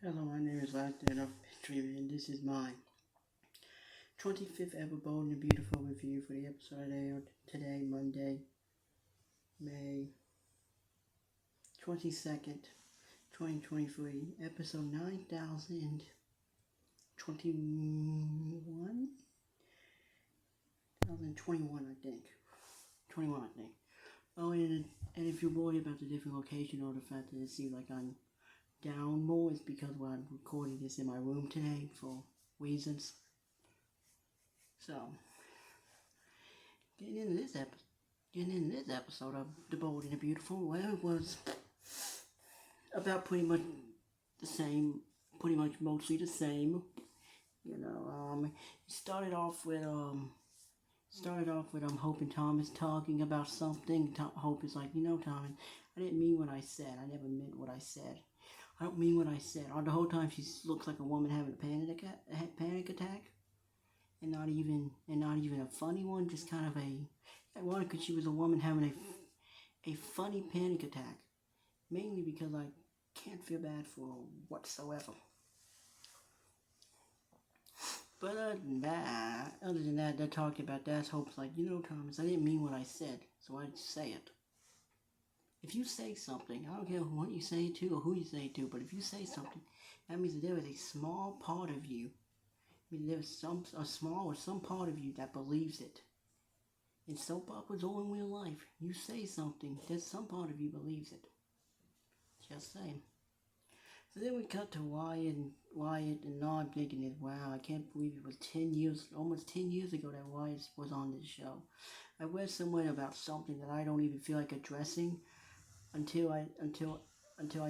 Hello, my name is Last Dead of History, and this is my 25th ever bold and beautiful review for the episode I aired today, Monday, May 22nd, 2023, episode 9021? 2021, I think. 21, I think. Oh, and if you're worried about the different location or the fact that it seems like I'm down more, it's because I'm recording this in my room today for reasons. So, getting into this episode of The Bold and the Beautiful, well, it was about pretty much the same, pretty much mostly the same. It started off with Hope and Thomas talking about something. Hope is like, Thomas, I didn't mean what I said. I never meant what I said. I don't mean what I said. The whole time she looks like a woman having a panic attack, and not even a funny one. Just kind of ironic because she was a woman having a funny panic attack, mainly because I can't feel bad for her whatsoever. But other than that, they're talking about that's Hope's like, Thomas, I didn't mean what I said, so I'd say it. If you say something, I don't care what you say it to or who you say it to, but if you say something, that means that there is a small part of you. I mean, there's some part of you that believes it. In soap operas or in real life, you say something, there's some part of you believes it. Just saying. So then we cut to Wyatt, and now I'm thinking is, wow, I can't believe it was almost 10 years ago that Wyatt was on this show. I read somewhere about something that I don't even feel like addressing until I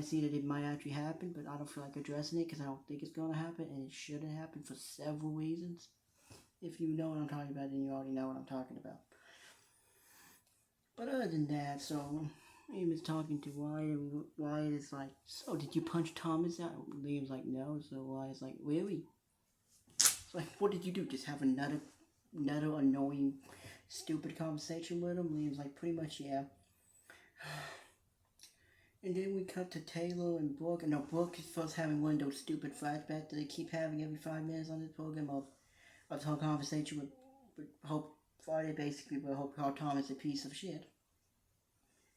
see that it might actually happen, but I don't feel like addressing it because I don't think it's going to happen, and it shouldn't happen for several reasons. If you know what I'm talking about, then you already know what I'm talking about. But other than that, so Liam is talking to Wyatt, and Wyatt is like, so did you punch Thomas out? Liam's like, no. So Wyatt's like, really? It's like, what did you do? Just have another annoying, stupid conversation with him? Liam's like, pretty much, yeah. And then we cut to Taylor and Brooke, and Brooke is first having one of those stupid flashbacks that they keep having every 5 minutes on this program of the whole conversation with Hope Friday, basically, where Hope called Thomas a piece of shit.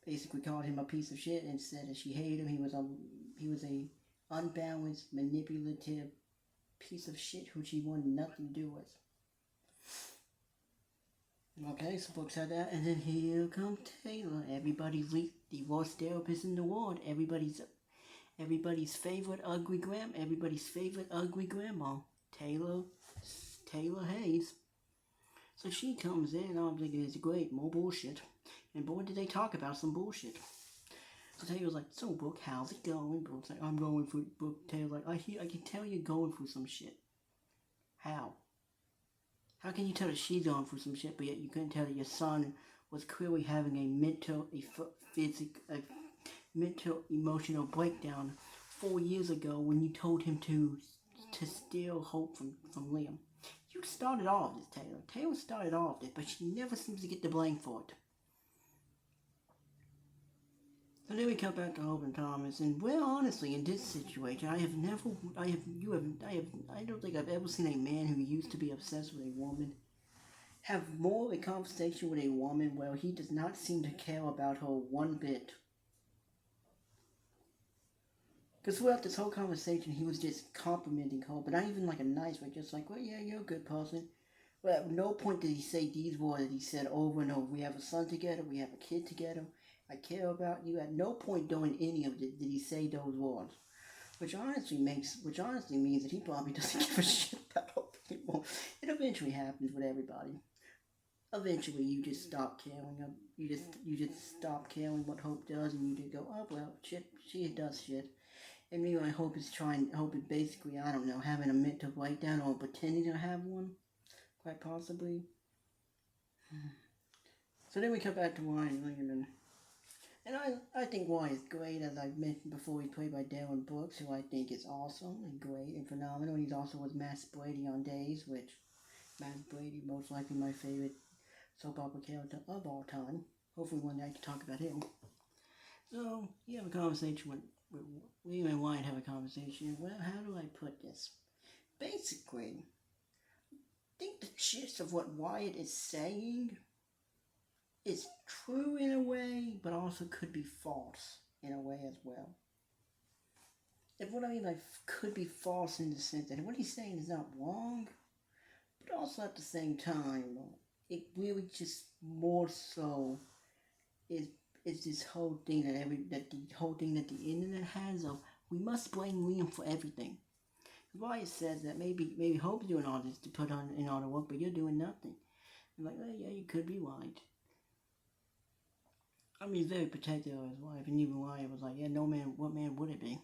Basically called him a piece of shit and said that she hated him. He was a unbalanced, manipulative piece of shit who she wanted nothing to do with. Okay, so Brooke said that, and then here comes Taylor, everybody's the worst therapist in the world, everybody's favorite ugly grandma, Taylor Hayes. So she comes in, and I'm thinking it's great, more bullshit. And boy, did they talk about some bullshit. So Taylor's like, so Brooke, how's it going? Brooke's like, I'm going through. Taylor's like, I can tell you're going through some shit. How? How can you tell that she's going through some shit, but yet you couldn't tell that your son was clearly having a mental, emotional breakdown 4 years ago when you told him to steal Hope from Liam? You started all of this, Taylor. Taylor started all of this, but she never seems to get the blame for it. So then we come back to Hope and Thomas, and well, honestly, in this situation, I don't think I've ever seen a man who used to be obsessed with a woman have more of a conversation with a woman where he does not seem to care about her one bit. Because throughout this whole conversation, he was just complimenting her, but not even like a nice way, just like, well, yeah, you're a good person. But at no point did he say these words that he said over and over. We have a son together, we have a kid together, I care about you. At no point during any of it did he say those words. Which honestly means that he probably doesn't give a shit about people. It eventually happens with everybody. Eventually you just stop caring. You just stop caring what Hope does, and you just go, oh well, shit, she does shit. And maybe Hope is basically, I don't know, having a mental breakdown or pretending to have one, quite possibly. So then we come back to Wyatt and I think Wyatt is great, as I've mentioned before. He's played by Darren Brooks, who I think is awesome and great and phenomenal. He's also with Matt Brady on Days, which Matt Brady, most likely my favorite soap opera character of all time. Hopefully one day I can talk about him. So, you have a conversation with we and Wyatt have a conversation. Well, how do I put this? Basically, I think the gist of what Wyatt is saying is true in a way, but also could be false in a way as well. And what I mean by could be false in the sense that what he's saying is not wrong, but also at the same time, it really just more so is this whole thing that the internet has of we must blame Liam for everything. Wyatt says that maybe Hope's doing all this to put on in all the work, but you're doing nothing. I'm like, well, yeah, you could be right. I mean, he's very protective of his wife, and even Wyatt was like, yeah, no man, what man would it be?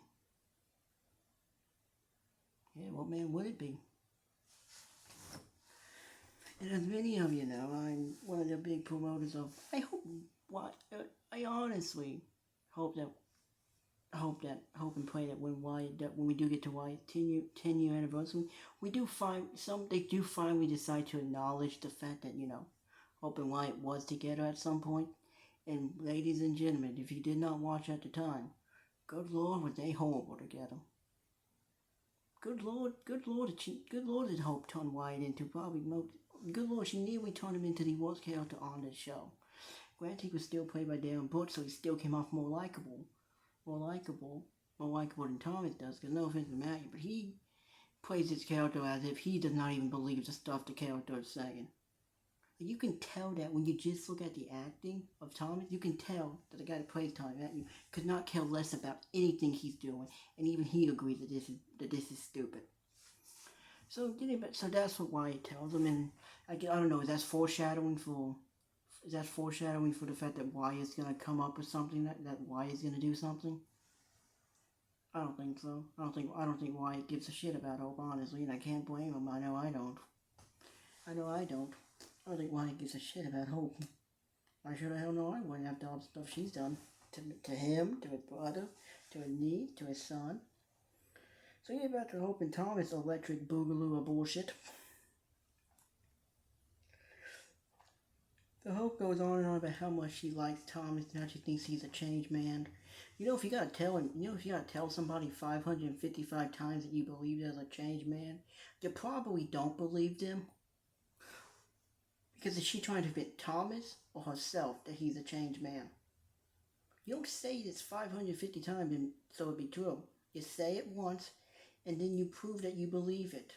Yeah, what man would it be? And as many of you know, I'm one of the big promoters of. I honestly hope and pray that when we do get to Wyatt's 10-year anniversary, they do finally decide to acknowledge the fact that Hope and Wyatt was together at some point. And ladies and gentlemen, if you did not watch at the time, good Lord, were they horrible together. Good Lord, did Hope turn Wyatt into probably most. Good Lord, she nearly turned him into the worst character on the show. Granted, he was still played by Darren Butch, so he still came off more likable than Thomas does. Because no offense to Matthew, but he plays his character as if he does not even believe the stuff the character is saying. And you can tell that when you just look at the acting of Thomas, you can tell that the guy that plays Thomas Matthew could not care less about anything he's doing, and even he agrees that this is stupid. So that's what Wyatt tells him, and I don't know. Is that foreshadowing for the fact that Wyatt's gonna come up with something that Wyatt's gonna do something? I don't think so. I don't think Wyatt gives a shit about Hope, honestly, and I can't blame him. I know I don't. I don't think Wyatt gives a shit about Hope. I sure the hell know I wouldn't after all the stuff she's done to him, to his brother, to his niece, to his son. So yeah, back to Hope and Thomas electric boogaloo of bullshit. The Hope goes on and on about how much she likes Thomas and how she thinks he's a changed man. If you gotta tell somebody 555 times that you believe there's a changed man, you probably don't believe them. Because is she trying to fit Thomas or herself that he's a changed man? You don't say this 550 times and so it'd be true. You say it once and then you prove that you believe it.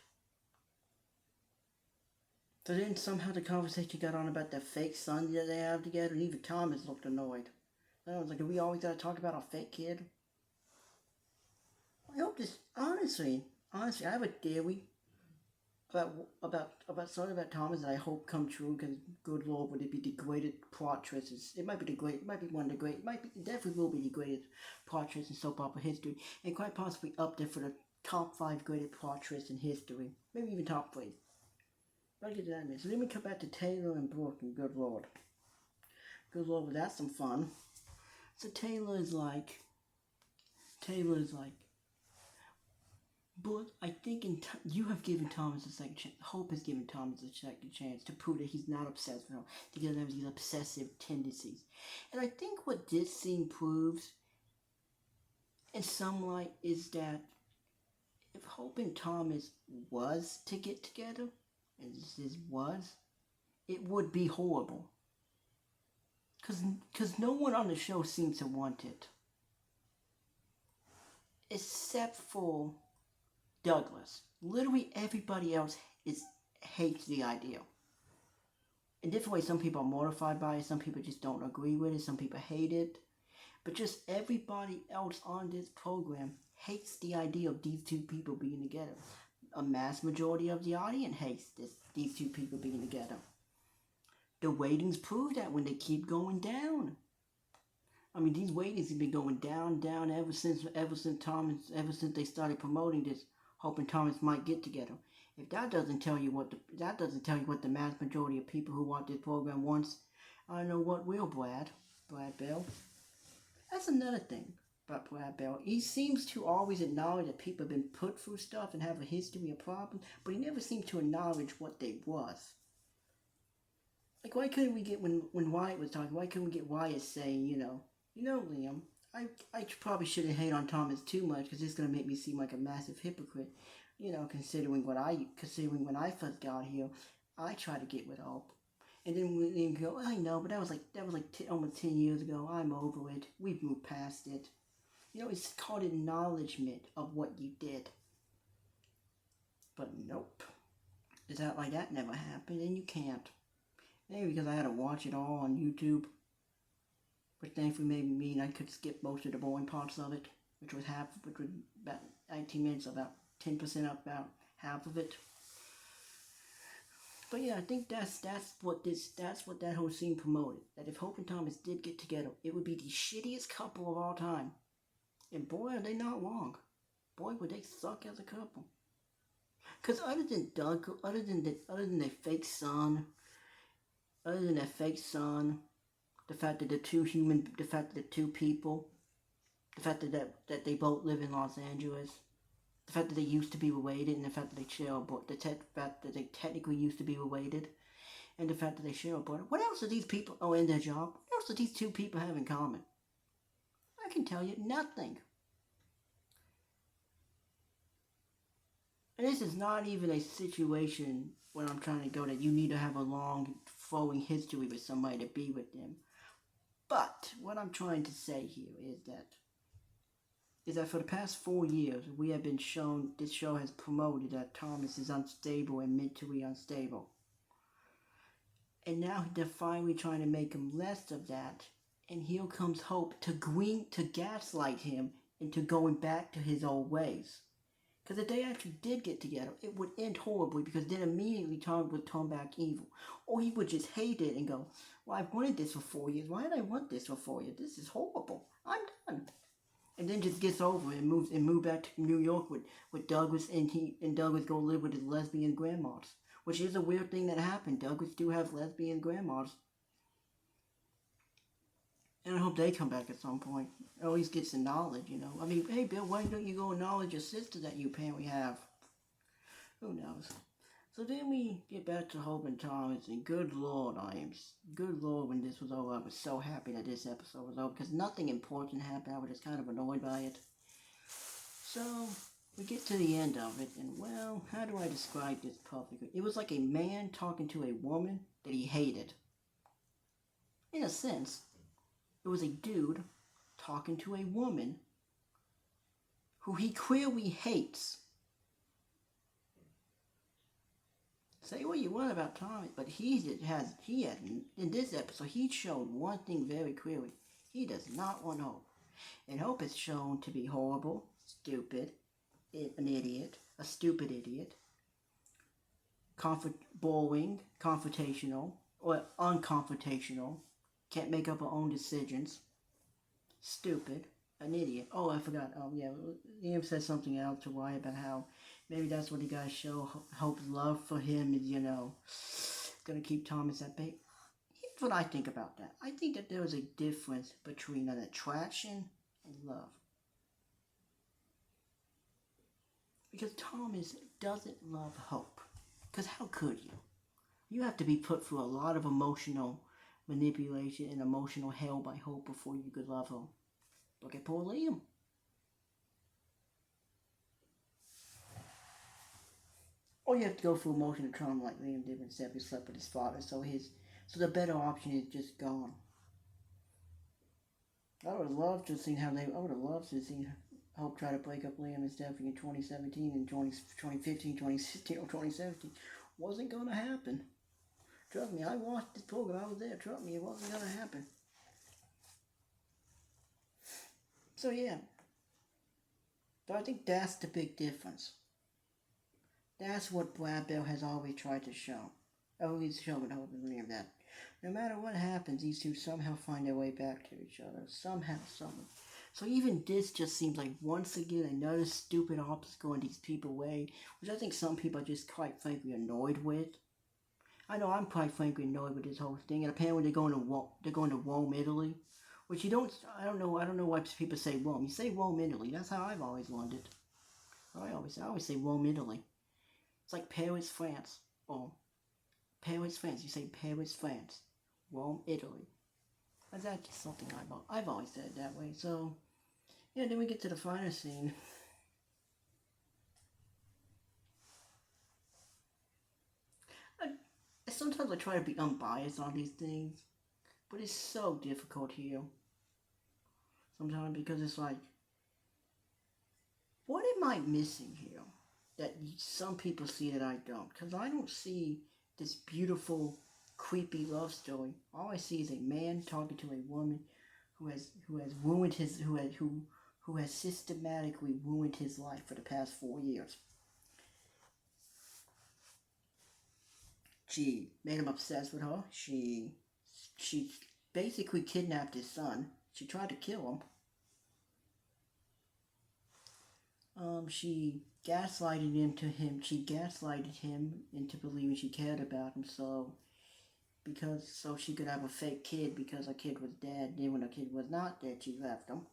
So then somehow the conversation got on about the fake son that they have together, and even Thomas looked annoyed. And I was like, do we always gotta talk about our fake kid? I hope this, honestly, I have a theory about something about Thomas that I hope come true, because good Lord, would it be the greatest plot twist? It might be one of the great, it definitely will be the greatest plot twist in soap opera history, and quite possibly up there for the top 5 greatest plot twists in history, maybe even top 3. But I'll get to that in a minute. So let me come back to Taylor and Brooke, and good Lord, well, that's some fun. So Taylor is like, but I think you have given Thomas a second chance. Hope has given Thomas a second chance to prove that he's not obsessed with her, to get these obsessive tendencies. And I think what this scene proves, in some light, is that if Hope and Thomas was to get together, and this was, it would be horrible. Because no one on the show seems to want it. Except for Douglas. Literally everybody else hates the idea. In different ways, some people are mortified by it, some people just don't agree with it, some people hate it. But just everybody else on this program hates the idea of these two people being together. A mass majority of the audience hates these two people being together. The ratings prove that when they keep going down. I mean, these ratings have been going down ever since they started promoting this, Hope and Thomas might get together. If that doesn't tell you what the mass majority of people who want this program wants, I don't know what will, Brad Bell. That's another thing about Brad Bell. He seems to always acknowledge that people have been put through stuff and have a history of problems, but he never seemed to acknowledge what they was. Like, why couldn't we get, when Wyatt was talking, why couldn't we get Wyatt saying, Liam, I probably shouldn't hate on Thomas too much because it's gonna make me seem like a massive hypocrite. You know, considering when I first got here, I tried to get with Hope, and then when you go, I know, but that was like almost 10 years ago. I'm over it. We've moved past it. You know, it's called acknowledgement of what you did. But nope, it's not like that never happened, and you can't. Maybe because I had to watch it all on YouTube. Which thankfully made me mean I could skip most of the boring parts of it, which was about 19 minutes, about 10% of about half of it. But yeah, I think that's what that whole scene promoted. That if Hope and Thomas did get together, it would be the shittiest couple of all time. And boy, are they not wrong. Boy, would they suck as a couple. Cause other than Doug, other than their fake son, the fact that the two people, the fact that they both live in Los Angeles, the fact that they used to be related, and the fact that they share a boy, fact that they technically used to be related, and the fact that they share a brother. What else do these people? Oh, and their job. What else do these two people have in common? I can tell you nothing. And this is not even a situation when I'm trying to go that you need to have a long flowing history with somebody to be with them. But what I'm trying to say here is that for the past 4 years, we have been shown, this show has promoted that Thomas is unstable and mentally unstable. And now they're finally trying to make him less of that. And here comes Hope to gaslight him into going back to his old ways. Because if they actually did get together, it would end horribly because then immediately Tom would turn back evil. Or he would just hate it and go, well, I've wanted this for 4 years. Why did I want this for 4 years? This is horrible. I'm done. And then just gets over it and move back to New York with Douglas, and Douglas go live with his lesbian grandmas. Which is a weird thing that happened. Douglas do have lesbian grandmas. And I hope they come back at some point. At least get some knowledge, you know. I mean, hey, Bill, why don't you go acknowledge your sister that you apparently have? Who knows? So then we get back to Hope and Thomas, and good Lord, when this was over, I was so happy that this episode was over, because nothing important happened. I was just kind of annoyed by it. So, we get to the end of it, and well, how do I describe this perfectly? It was like a man talking to a woman that he hated. In a sense. It was a dude talking to a woman who he clearly hates. Say what you want about Tommy, but he has in this episode he showed one thing very clearly. He does not want Hope. And Hope is shown to be horrible, stupid, an idiot, a stupid idiot, boring, confrontational, or unconfrontational, can't make up her own decisions, stupid, an idiot. Oh, I forgot. Yeah, Liam said something else to Wyatt about how maybe that's what the guys show. Hope's love for him is, you know, gonna keep Thomas at bay. Here's what I think about that. I think that there is a difference between an attraction and love. Because Thomas doesn't love Hope. Because how could you? You have to be put through a lot of emotional manipulation and emotional hell by Hope before you could love her. Look at poor Liam. Or you have to go through emotional trauma like Liam did when Seppi slept with his father, so the better option is just gone. I would have loved to have seen Hope try to break up Liam and Steffi in 2017 and 2015, 2016, or 2017. Wasn't gonna happen. Trust me, I watched this program, I was there, trust me, it wasn't gonna happen. So yeah. But I think that's the big difference. That's what Brad Bell has always tried to show. Always shown Hope and Liam that no matter what happens, these two somehow find their way back to each other. Somehow, somewhere. So even this just seems like once again another stupid obstacle in these people's way, which I think some people are just quite frankly annoyed with. I know I'm quite frankly annoyed with this whole thing, and apparently they're going to Rome, Italy, which I don't know why people say Rome. You say Rome, Italy. That's how I've always learned it. I always say Rome, Italy. It's like Paris, France, or Paris, France. You say Paris, France, Rome, Italy. That's actually something I've always said it that way. So, yeah, then we get to the final scene. Sometimes I try to be unbiased on these things, but it's so difficult here. Sometimes because it's like, what am I missing here that some people see that I don't? Because I don't see this beautiful, creepy love story. All I see is a man talking to a woman who has ruined his who has systematically ruined his life for the past 4 years. She made him obsessed with her. She basically kidnapped his son. She tried to kill him. She gaslighted him. She gaslighted him into believing she cared about him. So she could have a fake kid because her kid was dead. Then when her kid was not dead, she left him.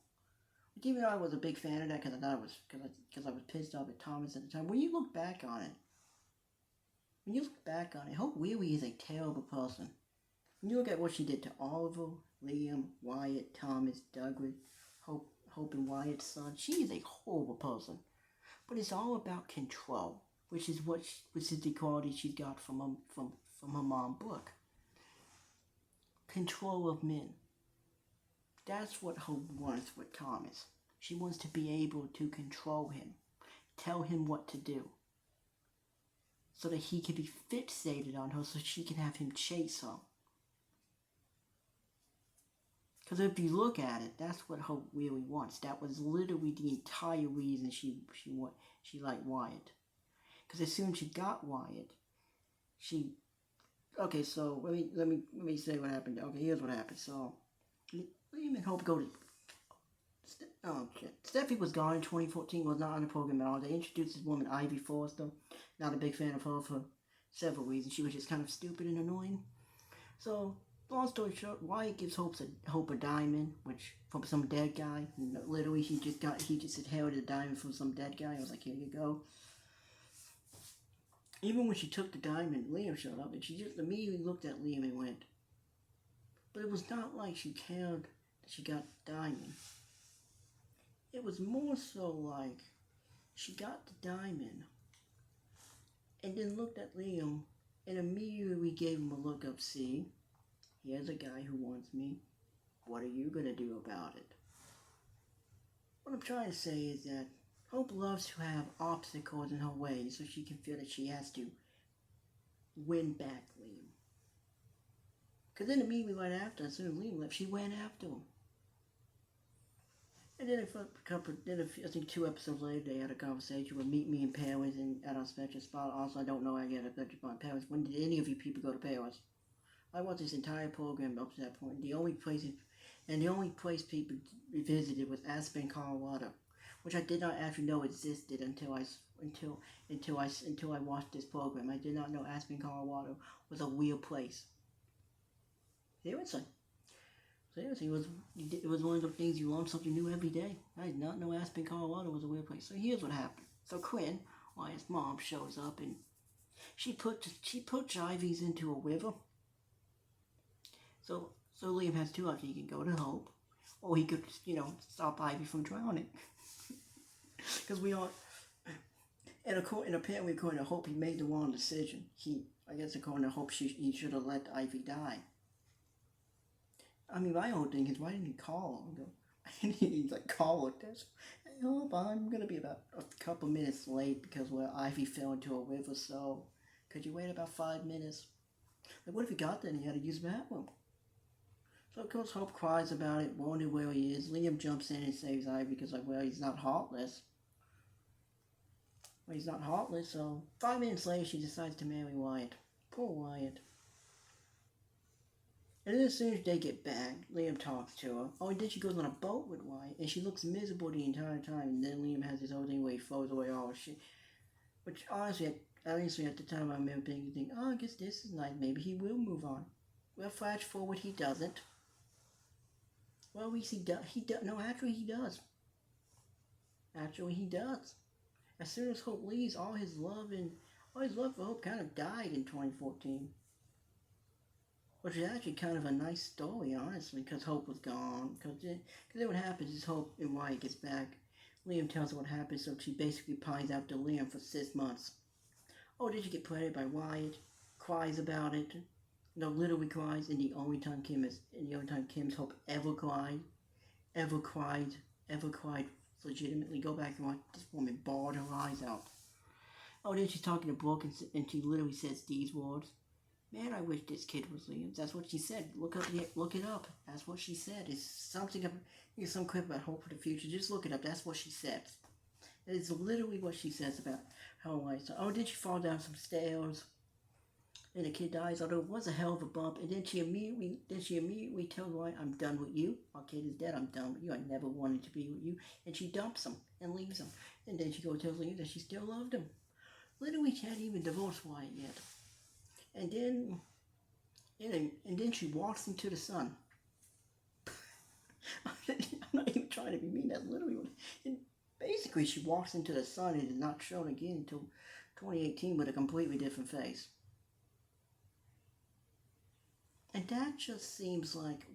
But even though I was a big fan of that because I thought it was because I was pissed off at Thomas at the time. When you look back on it, Hope Weary is a terrible person. When you look at what she did to Oliver, Liam, Wyatt, Thomas, Douglas, Hope and Wyatt's son, she is a horrible person. But it's all about control, which is the quality she got from her mom book. Control of men. That's what Hope wants with Thomas. She wants to be able to control him, tell him what to do, so that he can be fixated on her, so she can have him chase her. Because if you look at it, that's what Hope really wants. That was literally the entire reason she liked Wyatt. Because as soon as she got Wyatt, okay. So let me say what happened. Okay, here's what happened. So Liam and Hope go to. Steffi was gone in 2014. Was not on the program at all. They introduced this woman, Ivy Forster. Not a big fan of her for several reasons. She was just kind of stupid and annoying. So. Long story short, Wyatt gives Hope a diamond, which from some dead guy. Literally, he just inherited a diamond from some dead guy. I was like, here you go. Even when she took the diamond, Liam showed up, and she just immediately looked at Liam and went. But it was not like she cared that she got the diamond. It was more so like she got the diamond, and then looked at Liam, and immediately gave him a look up, see? Here's a guy who wants me. What are you going to do about it? What I'm trying to say is that Hope loves to have obstacles in her way so she can feel that she has to win back Liam. Because then immediately right after, as soon as Liam left, she went after him. And then I think 2 episodes later, they had a conversation with Meet Me in Paris and at our special spot. Also, I don't know I get a special spot in Paris. When did any of you people go to Paris? I watched this entire program up to that point. The only place people visited was Aspen, Colorado, which I did not actually know existed until I watched this program. I did not know Aspen, Colorado was a real place. Seriously, it was one of the things you learn something new every day. I did not know Aspen, Colorado was a real place. So here's what happened. So Quinn, Wyatt's mom, shows up and she puts Ivy's into a river. So Liam has 2 options. He can go to Hope, or he could, stop Ivy from drowning. Because and apparently according to Hope, he made the wrong decision. I guess according to Hope, he should have let Ivy die. I mean, my whole thing is, why didn't he call her? Why didn't he call her this? Hey, Hope, I'm gonna be about a couple minutes late because Ivy fell into a river. So could you wait about 5 minutes? What if he got there and he had to use the bathroom? So of course Hope cries about it, wondering where he is. Liam jumps in and saves Ivy because he's not heartless. Well, he's not heartless, so 5 minutes later she decides to marry Wyatt. Poor Wyatt. And then as soon as they get back, Liam talks to her. Oh, and then she goes on a boat with Wyatt, and she looks miserable the entire time. And then Liam has this whole thing where he throws away all shit. Which honestly at the time I remember thinking, oh, I guess this is nice. Maybe he will move on. Well, flash forward, he doesn't. Well, actually he does. Actually he does. As soon as Hope leaves, all his love for Hope kind of died in 2014. which is actually kind of a nice story, honestly, because Hope was gone. Because then what happens is Hope and Wyatt gets back. Liam tells her what happened, so she basically pines out to Liam for 6 months. Oh, did you get pregnant by Wyatt? Cries about it. No, literally cries, and the only time Kim's Hope ever cried, ever cried, ever cried legitimately. Go back and watch. This woman bawled her eyes out. Oh, then she's talking to Brooke, and she literally says these words. Man, I wish this kid was Liam. That's what she said. Look it up. That's what she said. It's something. It's some clip about hope for the future. Just look it up. That's what she said. It's literally what she says about her life. So, oh, did she fall down some stairs? And the kid dies. Although it was a hell of a bump. And then she immediately tells Wyatt, "I'm done with you. Our kid is dead. I'm done with you. I never wanted to be with you." And she dumps him and leaves him. And then she goes tells Liam that she still loved him. Literally, she hadn't even divorced Wyatt yet. And then she walks into the sun. I'm not even trying to be mean. That's literally what. And basically, she walks into the sun and is not shown again until 2018 with a completely different face. And that just seems like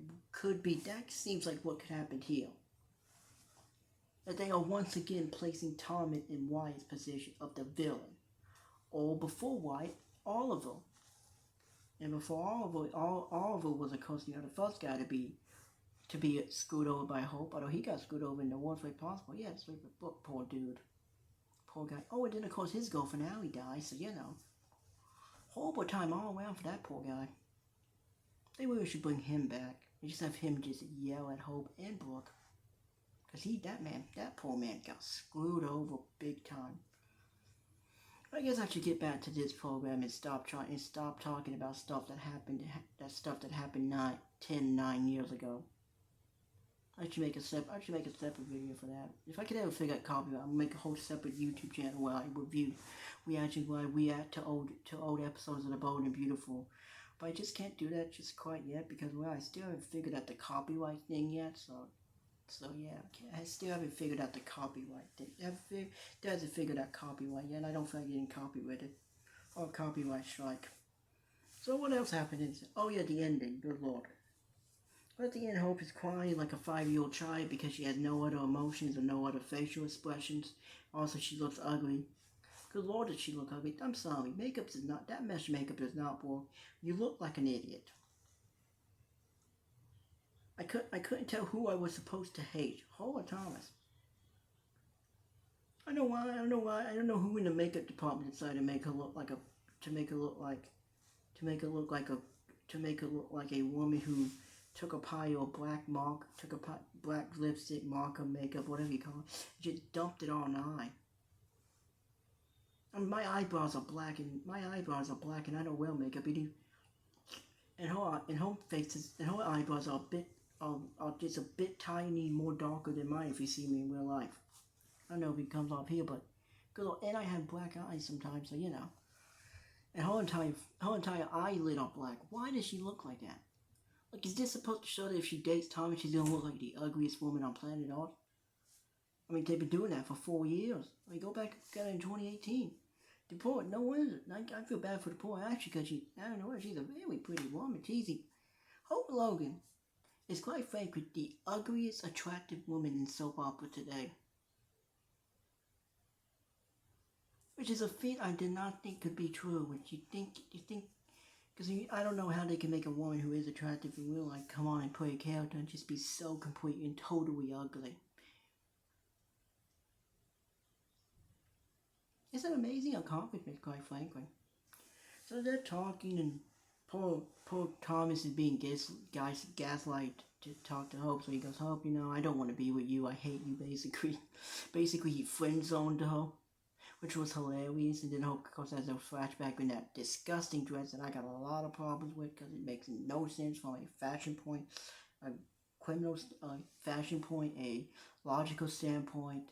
what could happen here. That they are once again placing Tom in Wyatt's position of the villain. Or before Wyatt, Oliver. And before Oliver was, of course, the first guy to be screwed over by Hope. Although he got screwed over in the worst way possible. Yeah, it's like a book, poor dude. Poor guy. Oh, and then, of course, his girlfriend, Allie, dies. So, horrible time all around for that poor guy. They really should bring him back. And just have him just yell at Hope and Brooke. Because that poor man got screwed over big time. I guess I should get back to this program and stop talking about stuff that happened 9 years ago. I should make a separate video for that. If I could ever figure out copyright, I'll make a whole separate YouTube channel where I react to old episodes of The Bold and Beautiful. But I just can't do that just quite yet because I still haven't figured out the copyright thing yet. So yeah, I still haven't figured out the copyright thing. Hasn't figured out copyright yet. I don't feel like getting copyrighted or copyright strike. So what else happened? The ending. Good Lord. But at the end, Hope is crying like a 5-year-old child because she has no other emotions or no other facial expressions. Also, she looks ugly. Good Lord, did she look ugly? I'm sorry. That mesh makeup does not work. You look like an idiot. I couldn't tell who I was supposed to hate, Ho or Thomas. I don't know who in the makeup department decided to make her look like a woman who took a pile of black lipstick, marker, makeup, whatever you call it, just dumped it on an eye. And my eyebrows are black, and I don't wear makeup either. And her eyebrows are just a bit tiny, more darker than mine if you see me in real life. I don't know if it comes off here, but and I have black eyes sometimes, so And her entire eyelid are black. Why does she look like that? Like, is this supposed to show that if she dates Tommy, she's gonna look like the ugliest woman on planet Earth? I mean, they've been doing that for 4 years. I mean, go back, got it in 2018. The poor, no wonder. I feel bad for the poor actually because she's a very pretty woman. Hope Logan is quite frankly the ugliest attractive woman in soap opera today. Which is a feat I did not think could be true. Which you think, because I don't know how they can make a woman who is attractive in real life come on and play a character and just be so completely and totally ugly. It's an amazing accomplishment, quite frankly. So they're talking, and poor Thomas is being gaslight to talk to Hope. So he goes, Hope, I don't want to be with you. I hate you, basically. Basically, he friend-zoned her, which was hilarious. And then Hope, of course, has a flashback in that disgusting dress that I got a lot of problems with because it makes no sense from a fashion point, a criminal fashion point, a logical standpoint,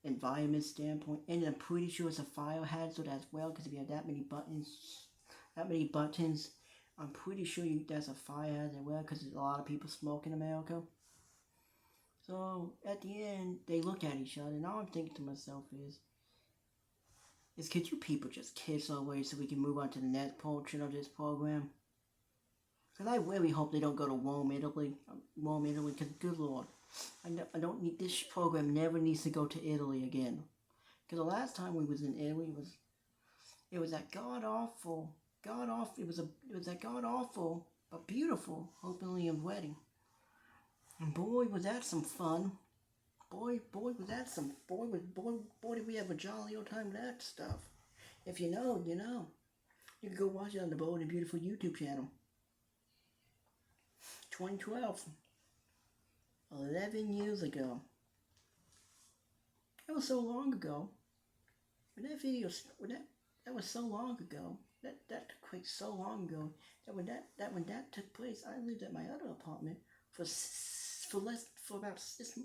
environment standpoint, and I'm pretty sure it's a fire hazard as well because if you have that many buttons, I'm pretty sure that's a fire hazard as well because there's a lot of people smoke in America. So at the end, they look at each other, and all I'm thinking to myself is could you people just kiss our way so we can move on to the next portion of this program? And I really hope they don't go to Rome, Italy. Because good Lord, I don't need this program. Never needs to go to Italy again. Because the last time we was in Italy it was that it was that god awful but beautiful Hope and Liam's wedding. And boy, was that some fun. Boy, was that some boy did we have a jolly old time with that stuff. If you know, you know. You can go watch it on the Bold and Beautiful YouTube channel. 2012. 11 years ago. That was so long ago. When that video, that was so long ago. That took place so long ago. That when that took place, I lived at my other apartment for about 6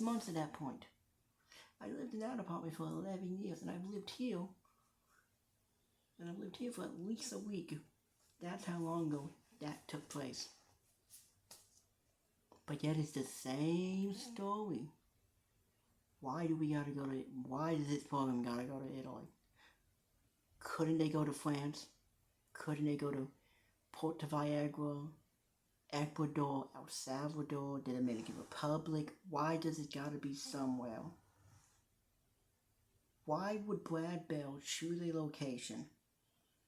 months at that point. I lived in that apartment for 11 years, and I've lived here for at least a week. That's how long ago that took place. But yet it's the same story. Why does this program gotta go to Italy? Couldn't they go to France? Couldn't they go to Puerto Viagra, Ecuador, El Salvador, the Dominican Republic? Why does it gotta be somewhere? Why would Brad Bell choose a location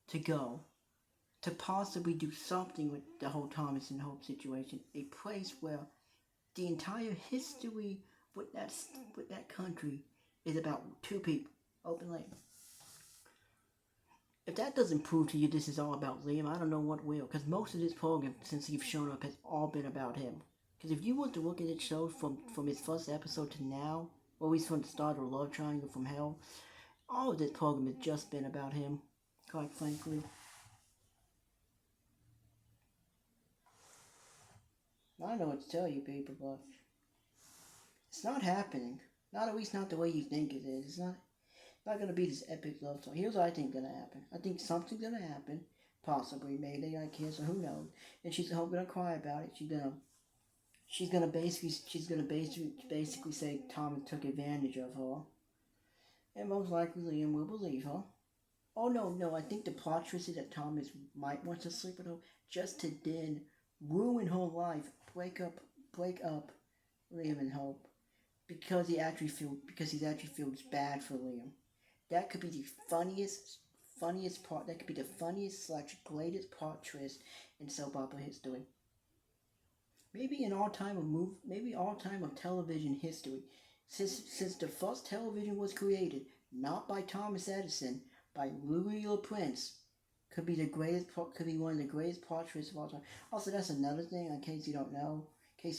to go to possibly do something with the whole Thomas and Hope situation? A place where the entire history with that country is about two people. Open Liam. If that doesn't prove to you this is all about Liam, I don't know what will. Because most of this program, since he's shown up, has all been about him. Because if you want to look at it show from his first episode to now, or at least from the start of Love Triangle from Hell, all of this program has just been about him, quite frankly. I don't know what to tell you people, but it's not happening. Not at least not the way you think it is. It's not going to be this epic love story. Here's what I think going to happen. I think something's going to happen. Possibly, maybe, I kiss, or who knows. And she's going to cry about it. She's gonna basically say Thomas took advantage of her. And most likely Liam will believe her. Oh no, I think the plot twist is that Thomas might want to sleep with her just to then ruin her life, break up Liam and Hope. Because he actually feels bad for Liam. That could be the funniest part. That could be the funniest / greatest plot twist in soap opera history. Maybe all time of television history. Since the first television was created, not by Thomas Edison, by Louis Le Prince, could be one of the greatest plot twists of all time. Also, that's another thing, in case you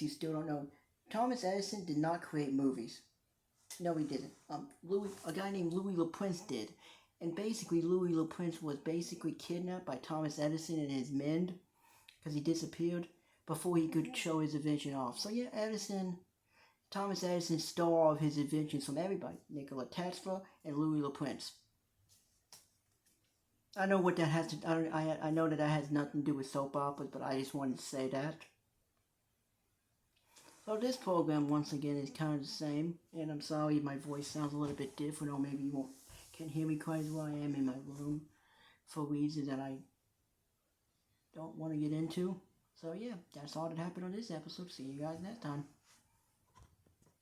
still don't know. Thomas Edison did not create movies. No, he didn't. A guy named Louis Le Prince did. And basically, Louis Le Prince was basically kidnapped by Thomas Edison and his men, because he disappeared before he could show his invention off. So yeah, Thomas Edison stole all of his inventions from everybody. Nikola Tesla and Louis Le Prince. I know what that has to. I know that has nothing to do with soap operas, but I just wanted to say that. So this program, once again, is kind of the same, and I'm sorry my voice sounds a little bit different, or maybe you can't hear me quite as well. I am in my room for reasons that I don't want to get into. So yeah, that's all that happened on this episode. See you guys next time.